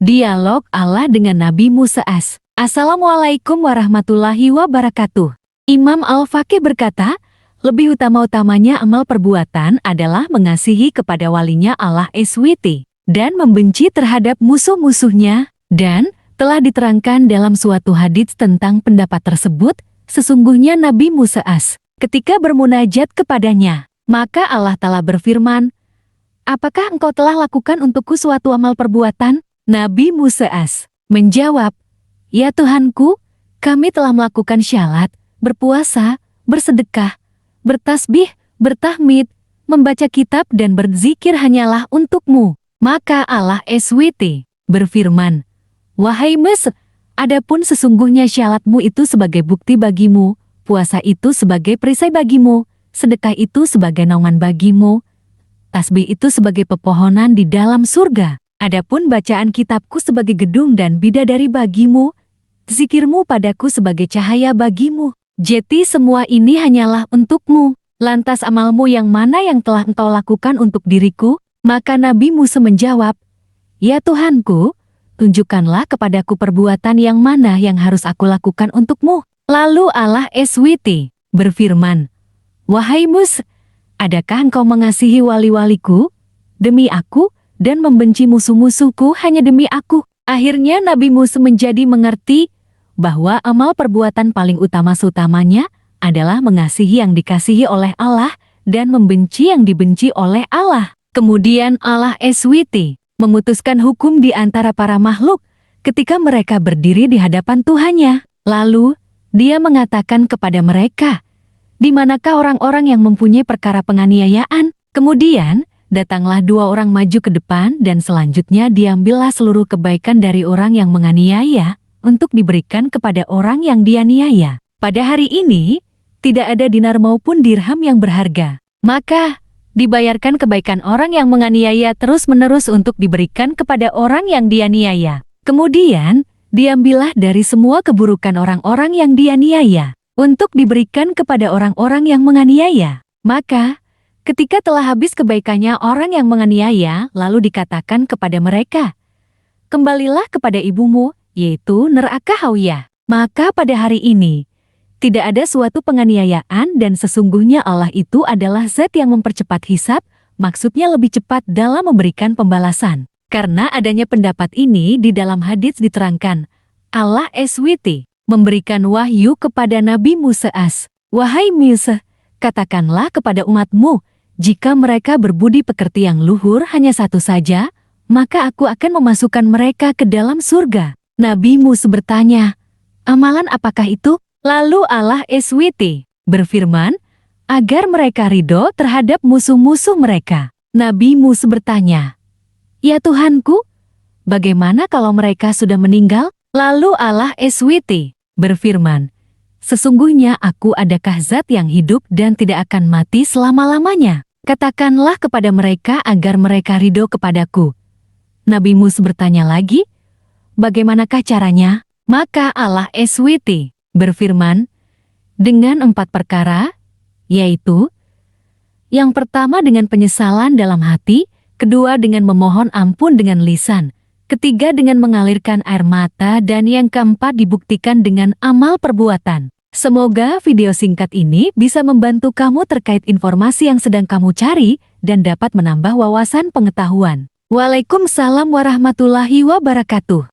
Dialog Allah dengan Nabi Musa AS. Assalamualaikum warahmatullahi wabarakatuh. Imam Al-Faqih berkata, lebih utama-utamanya amal perbuatan adalah mengasihi kepada walinya Allah SWT dan membenci terhadap musuh-musuhnya. Dan telah diterangkan dalam suatu hadits tentang pendapat tersebut, sesungguhnya Nabi Musa AS ketika bermunajat kepadanya, maka Allah Ta'ala berfirman, apakah engkau telah lakukan untukku suatu amal perbuatan? Nabi Musa AS menjawab, ya Tuhanku, kami telah melakukan syalat, berpuasa, bersedekah, bertasbih, bertahmid, membaca kitab dan berzikir hanyalah untukmu. Maka Allah SWT berfirman, wahai Musa, adapun sesungguhnya syalatmu itu sebagai bukti bagimu, puasa itu sebagai perisai bagimu, sedekah itu sebagai naungan bagimu, tasbih itu sebagai pepohonan di dalam surga. Adapun bacaan kitabku sebagai gedung dan bidadari bagimu, zikirmu padaku sebagai cahaya bagimu. Jadi semua ini hanyalah untukmu. Lantas amalmu yang mana yang telah engkau lakukan untuk diriku? Maka Nabi Musa menjawab, ya Tuhanku, tunjukkanlah kepadaku perbuatan yang mana yang harus aku lakukan untukmu. Lalu Allah SWT berfirman, wahai Musa, adakah engkau mengasihi wali-waliku demi aku dan membenci musuh-musuhku hanya demi aku? Akhirnya Nabi Musa menjadi mengerti bahwa amal perbuatan paling utama-utamanya adalah mengasihi yang dikasihi oleh Allah dan membenci yang dibenci oleh Allah. Kemudian Allah SWT memutuskan hukum di antara para makhluk ketika mereka berdiri di hadapan Tuhannya. Lalu, Dia mengatakan kepada mereka, di manakah orang-orang yang mempunyai perkara penganiayaan? Kemudian, datanglah dua orang maju ke depan dan selanjutnya diambillah seluruh kebaikan dari orang yang menganiaya untuk diberikan kepada orang yang dianiaya. Pada hari ini, tidak ada dinar maupun dirham yang berharga. Maka, dibayarkan kebaikan orang yang menganiaya terus-menerus untuk diberikan kepada orang yang dianiaya. Kemudian, diambillah dari semua keburukan orang-orang yang dianiaya untuk diberikan kepada orang-orang yang menganiaya. Maka, ketika telah habis kebaikannya orang yang menganiaya, lalu dikatakan kepada mereka, kembalilah kepada ibumu, yaitu neraka Hawiyah. Maka pada hari ini, tidak ada suatu penganiayaan dan sesungguhnya Allah itu adalah zat yang mempercepat hisab, maksudnya lebih cepat dalam memberikan pembalasan. Karena adanya pendapat ini di dalam hadits diterangkan, Allah SWT memberikan wahyu kepada Nabi Musa AS, wahai Musa, katakanlah kepada umatmu, jika mereka berbudi pekerti yang luhur hanya satu saja, maka aku akan memasukkan mereka ke dalam surga. Nabi Musa bertanya, amalan apakah itu? Lalu Allah SWT berfirman, agar mereka ridho terhadap musuh-musuh mereka. Nabi Musa bertanya, ya Tuhanku, bagaimana kalau mereka sudah meninggal? Lalu Allah SWT berfirman, sesungguhnya aku adakah zat yang hidup dan tidak akan mati selama-lamanya. Katakanlah kepada mereka agar mereka ridho kepadaku. Nabi Musa bertanya lagi, bagaimanakah caranya? Maka Allah SWT berfirman, dengan 4 perkara, yaitu, yang pertama dengan penyesalan dalam hati, kedua dengan memohon ampun dengan lisan, ketiga dengan mengalirkan air mata, dan yang keempat dibuktikan dengan amal perbuatan. Semoga video singkat ini bisa membantu kamu terkait informasi yang sedang kamu cari dan dapat menambah wawasan pengetahuan. Waalaikumsalam warahmatullahi wabarakatuh.